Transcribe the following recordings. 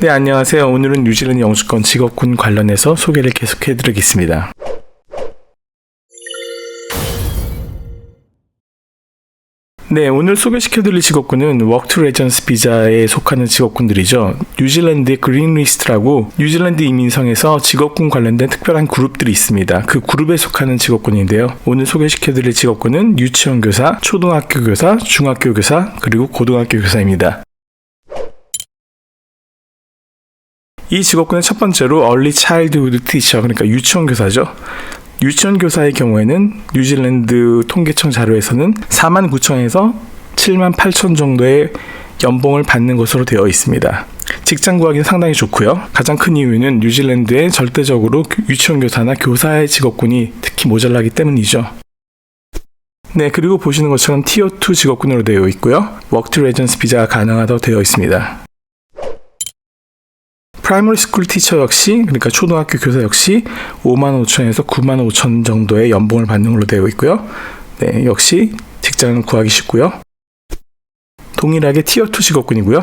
네, 안녕하세요. 오늘은 뉴질랜드 영주권 직업군 관련해서 소개를 계속해드리겠습니다. 네, 오늘 소개시켜드릴 직업군은 워크 투 레전스 비자에 속하는 직업군들이죠. 뉴질랜드의 그린 리스트라고 뉴질랜드 이민성에서 직업군 관련된 특별한 그룹들이 있습니다. 그 그룹에 속하는 직업군인데요. 오늘 소개시켜드릴 직업군은 유치원 교사, 초등학교 교사, 중학교 교사, 그리고 고등학교 교사입니다. 이 직업군의 첫 번째로 Early Childhood Teacher, 그러니까 유치원 교사죠. 유치원 교사의 경우에는 뉴질랜드 통계청 자료에서는 49,000에서 78,000 정도의 연봉을 받는 것으로 되어 있습니다. 직장 구하기는 상당히 좋고요. 가장 큰 이유는 뉴질랜드에 절대적으로 유치원 교사나 교사의 직업군이 특히 모자라기 때문이죠. 네, 그리고 보시는 것처럼 티어 2 직업군으로 되어 있고요. 워크 투 레전스 비자가 가능하다고 되어 있습니다. 프라이머리 스쿨 티처 역시, 그러니까 초등학교 교사 역시 55,000에서 95,000 정도의 연봉을 받는 걸로 되어 있고요. 네, 역시 직장은 구하기 쉽고요. 동일하게 티어 2 직업군이고요.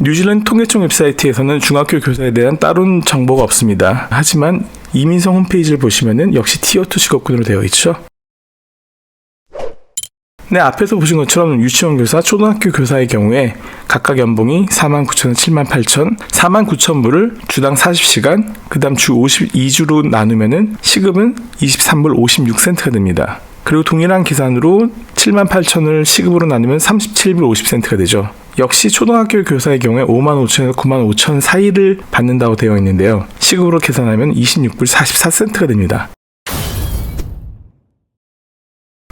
뉴질랜드 통계청 웹사이트에서는 중학교 교사에 대한 다른 정보가 없습니다. 하지만 이민성 홈페이지를 보시면은 역시 티어 2 직업군으로 되어 있죠. 네, 앞에서 보신 것처럼 유치원 교사, 초등학교 교사의 경우에 각각 연봉이 49,000에서 78,000, 49,000불을 주당 40시간, 그 다음 주 52주로 나누면은 시급은 23불 56센트가 됩니다. 그리고 동일한 계산으로 78,000을 시급으로 나누면 37불 50센트가 되죠. 역시 초등학교 교사의 경우에 55,000에서 95,000 사이를 받는다고 되어 있는데요. 시급으로 계산하면 26불 44센트가 됩니다.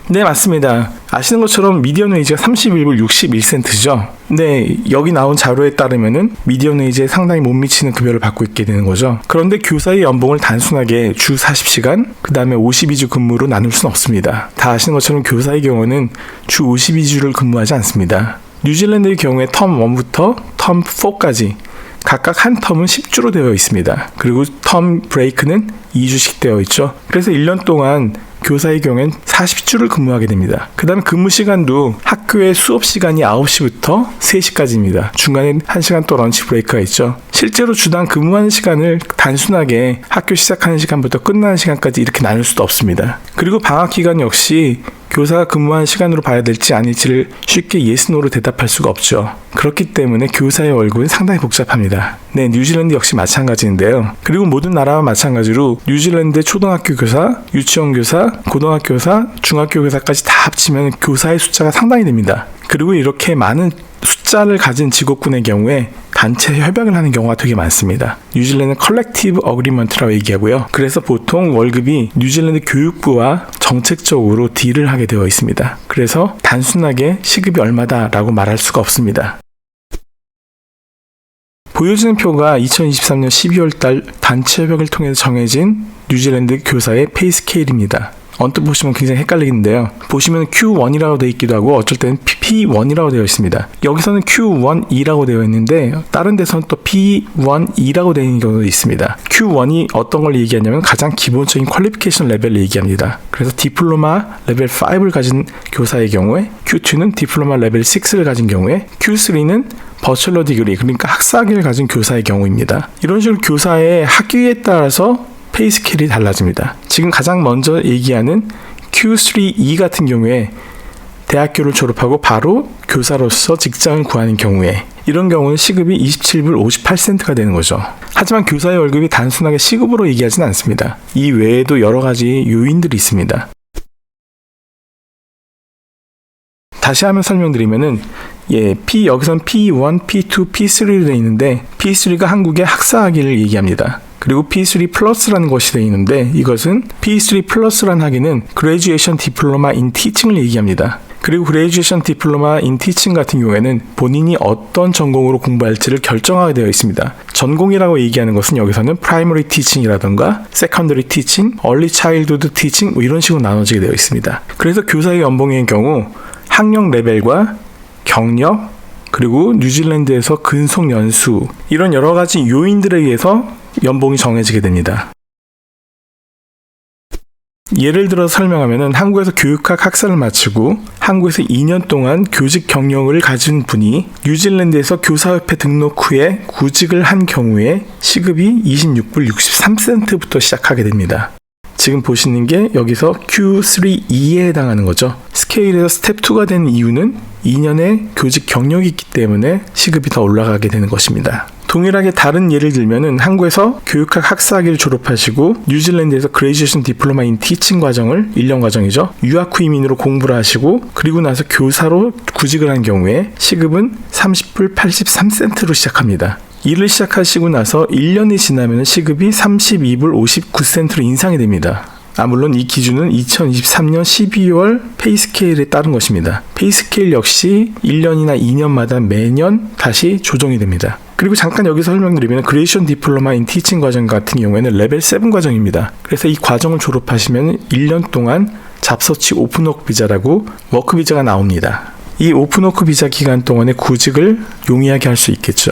네, 맞습니다. 아시는 것처럼 미디언 웨이지가 31불 61센트죠. 네, 여기 나온 자료에 따르면은 미디언 웨이지에 상당히 못 미치는 급여를 받고 있게 되는 거죠. 그런데 교사의 연봉을 단순하게 주 40시간, 그 다음에 52주 근무로 나눌 수는 없습니다. 다 아시는 것처럼 교사의 경우는 주 52주를 근무하지 않습니다. 뉴질랜드의 경우에 텀 1부터 텀 4까지 각각 한 텀은 10주로 되어 있습니다. 그리고 텀 브레이크는 2주씩 되어 있죠. 그래서 1년 동안 교사의 경우엔 40주를 근무하게 됩니다. 그 다음에 근무 시간도 학교의 수업 시간이 9시부터 3시까지입니다. 중간에 1시간 또 런치 브레이크가 있죠. 실제로 주당 근무하는 시간을 단순하게 학교 시작하는 시간부터 끝나는 시간까지 이렇게 나눌 수도 없습니다. 그리고 방학 기간 역시 교사가 근무하는 시간으로 봐야 될지 아닐지를 쉽게 yes, no로 대답할 수가 없죠. 그렇기 때문에 교사의 월급은 상당히 복잡합니다. 네, 뉴질랜드 역시 마찬가지인데요. 그리고 모든 나라와 마찬가지로 뉴질랜드의 초등학교 교사, 유치원 교사, 고등학교 교사, 중학교 교사까지 다 합치면 교사의 숫자가 상당히 됩니다. 그리고 이렇게 많은 숫자를 가진 직업군의 경우에 단체 협약을 하는 경우가 되게 많습니다. 뉴질랜드 컬렉티브 어그리먼트라고 얘기하고요. 그래서 보통 월급이 뉴질랜드 교육부와 정책적으로 딜을 하게 되어 있습니다. 그래서 단순하게 시급이 얼마다라고 말할 수가 없습니다. 보여지는 표가 2023년 12월 달 단체 협약을 통해서 정해진 뉴질랜드 교사의 페이 스케일입니다. 언뜻 보시면 굉장히 헷갈리는데요. 보시면 Q1이라고 되어 있기도 하고 어쩔 때는 P1이라고 되어 있습니다. 여기서는 Q1E라고 되어 있는데 다른 데서는 또 P1E라고 되어 있는 경우도 있습니다. Q1이 어떤 걸 얘기하냐면 가장 기본적인 퀄리피케이션 레벨을 얘기합니다. 그래서 디플로마 레벨 5를 가진 교사의 경우에, Q2는 디플로마 레벨 6를 가진 경우에, Q3는 버첼러 디그리, 그러니까 학사학위를 가진 교사의 경우입니다. 이런 식으로 교사의 학위에 따라서 페이 스케일이 달라집니다. 지금 가장 먼저 얘기하는 Q3E 같은 경우에 대학교를 졸업하고 바로 교사로서 직장을 구하는 경우에 이런 경우는 시급이 27불 58센트가 되는 거죠. 하지만 교사의 월급이 단순하게 시급으로 얘기하지는 않습니다. 이 외에도 여러 가지 요인들이 있습니다. 다시 한번 설명드리면은 여기선 P1, P2, P3로 되어 있는데 P3가 한국의 학사학위를 얘기합니다. 그리고 P3 플러스라는 것이 되어 있는데 이것은 P3 플러스라는 학위는 Graduation Diploma in Teaching을 얘기합니다. 그리고 Graduation Diploma in Teaching 같은 경우에는 본인이 어떤 전공으로 공부할지를 결정하게 되어 있습니다. 전공이라고 얘기하는 것은 여기서는 Primary Teaching이라던가 Secondary Teaching, Early Childhood Teaching 이런 식으로 나눠지게 되어 있습니다. 그래서 교사의 연봉의 경우 학력 레벨과 경력, 그리고 뉴질랜드에서 근속 연수 이런 여러 가지 요인들에 의해서 연봉이 정해지게 됩니다. 예를 들어 설명하면은 한국에서 교육학 학사를 마치고 한국에서 2년 동안 교직 경력을 가진 분이 뉴질랜드에서 교사협회 등록 후에 구직을 한 경우에 시급이 26불 63센트부터 시작하게 됩니다. 지금 보시는 게 여기서 Q3E에 해당하는 거죠. 스케일에서 스텝 2가 된 이유는 2년의 교직 경력이 있기 때문에 시급이 더 올라가게 되는 것입니다. 동일하게 다른 예를 들면은 한국에서 교육학 학사학위를 졸업하시고 뉴질랜드에서 그레이지에이션 디플로마 인 티칭 과정을 1년 과정이죠. 유학 후 이민으로 공부를 하시고 그리고 나서 교사로 구직을 한 경우에 시급은 30불 83센트로 시작합니다. 일을 시작하시고 나서 1년이 지나면 시급이 32불 59센트로 인상이 됩니다. 물론 이 기준은 2023년 12월 페이스케일에 따른 것입니다. 페이스케일 역시 1년이나 2년마다 매년 다시 조정이 됩니다. 그리고 잠깐 여기서 설명드리면 그레이션 디플로마 인 티칭 과정 같은 경우에는 레벨 7 과정입니다. 그래서 이 과정을 졸업하시면 1년 동안 잡서치 오픈워크 비자라고 워크 비자가 나옵니다. 이 오픈워크 비자 기간 동안에 구직을 용이하게 할 수 있겠죠.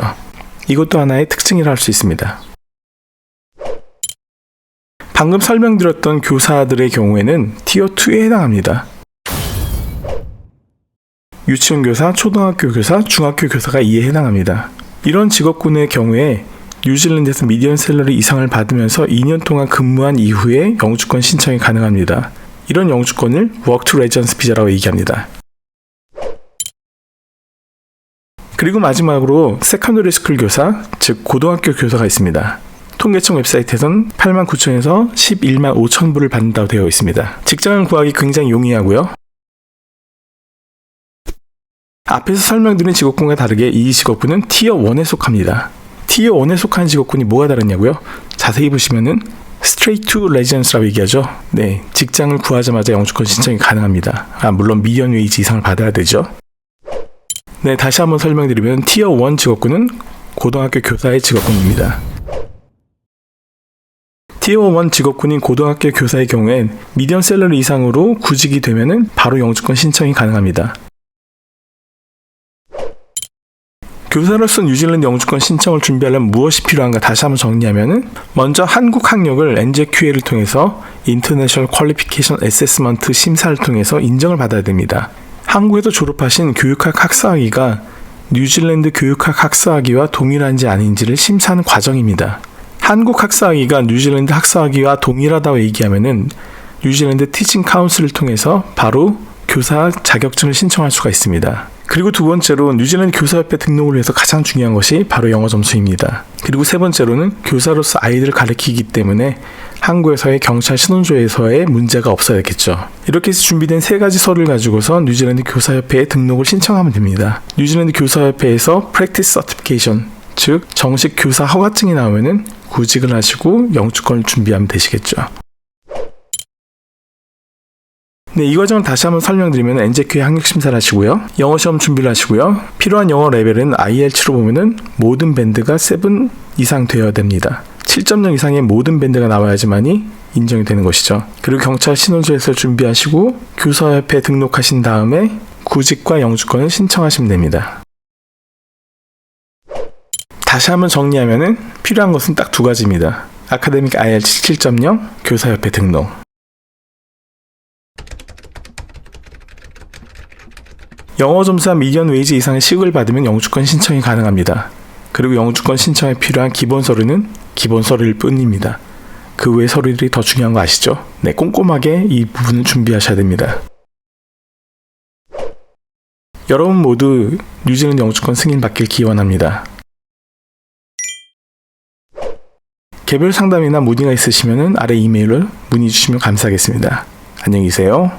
이것도 하나의 특징이라 할 수 있습니다. 방금 설명드렸던 교사들의 경우에는 티어 2에 해당합니다. 유치원 교사, 초등학교 교사, 중학교 교사가 이에 해당합니다. 이런 직업군의 경우에 뉴질랜드에서 미디언 샐러리 이상을 받으면서 2년 동안 근무한 이후에 영주권 신청이 가능합니다. 이런 영주권을 Work to Residence 비자라고 얘기합니다. 그리고 마지막으로 세컨더리 스쿨 교사, 즉 고등학교 교사가 있습니다. 통계청 웹사이트에선 89,000에서 11만 5천 불을 받는다고 되어 있습니다. 직장을 구하기 굉장히 용이하고요. 앞에서 설명드린 직업군과 다르게 이 직업군은 티어 1에 속합니다. 티어 1에 속한 직업군이 뭐가 다르냐고요? 자세히 보시면은 Straight to Residence라고 얘기하죠. 네, 직장을 구하자마자 영주권 신청이 가능합니다. 물론 미디언 웨이지 이상을 받아야 되죠. 네, 다시 한번 설명드리면 티어 1 직업군은 고등학교 교사의 직업군입니다. 티어 1 직업군인 고등학교 교사의 경우엔 미디언 샐러리 이상으로 구직이 되면은 바로 영주권 신청이 가능합니다. 교사로서 뉴질랜드 영주권 신청을 준비하려면 무엇이 필요한가 다시 한번 정리하면은 먼저 한국 학력을 NJQA를 통해서 International Qualification Assessment 심사를 통해서 인정을 받아야 됩니다. 한국에서 졸업하신 교육학 학사학위가 뉴질랜드 교육학 학사학위와 동일한지 아닌지를 심사하는 과정입니다. 한국 학사학위가 뉴질랜드 학사학위와 동일하다고 얘기하면은 뉴질랜드 티칭 카운슬을 통해서 바로 교사 자격증을 신청할 수가 있습니다. 그리고 두 번째로 뉴질랜드 교사협회 등록을 위해서 가장 중요한 것이 바로 영어 점수입니다. 그리고 세 번째로는 교사로서 아이들을 가르치기 때문에 한국에서의 경찰 신원조에서의 문제가 없어야겠죠. 이렇게 해서 준비된 세 가지 서류를 가지고서 뉴질랜드 교사협회에 등록을 신청하면 됩니다. 뉴질랜드 교사협회에서 Practice Certification, 즉 정식 교사 허가증이 나오면은 구직을 하시고 영주권을 준비하면 되시겠죠. 네, 이 과정을 다시 한번 설명드리면 NJQA 학력 심사를 하시고요. 영어 시험 준비를 하시고요. 필요한 영어 레벨은 IELTS로 보면은 모든 밴드가 7 이상 되어야 됩니다. 7.0 이상의 모든 밴드가 나와야지만이 인정이 되는 것이죠. 그리고 경찰 신원조에서 준비하시고 교사협회에 등록하신 다음에 구직과 영주권을 신청하시면 됩니다. 다시 한번 정리하면은 필요한 것은 딱 두 가지입니다. 아카데믹 IELTS 7.0, 교사협회 등록. 영어 점수와 미디언 웨이지 이상의 시급을 받으면 영주권 신청이 가능합니다. 그리고 영주권 신청에 필요한 기본 서류는 기본 서류일 뿐입니다. 그 외 서류들이 더 중요한 거 아시죠? 네, 꼼꼼하게 이 부분을 준비하셔야 됩니다. 여러분 모두 뉴질랜드 영주권 승인 받길 기원합니다. 개별 상담이나 문의가 있으시면 아래 이메일로 문의 주시면 감사하겠습니다. 안녕히 계세요.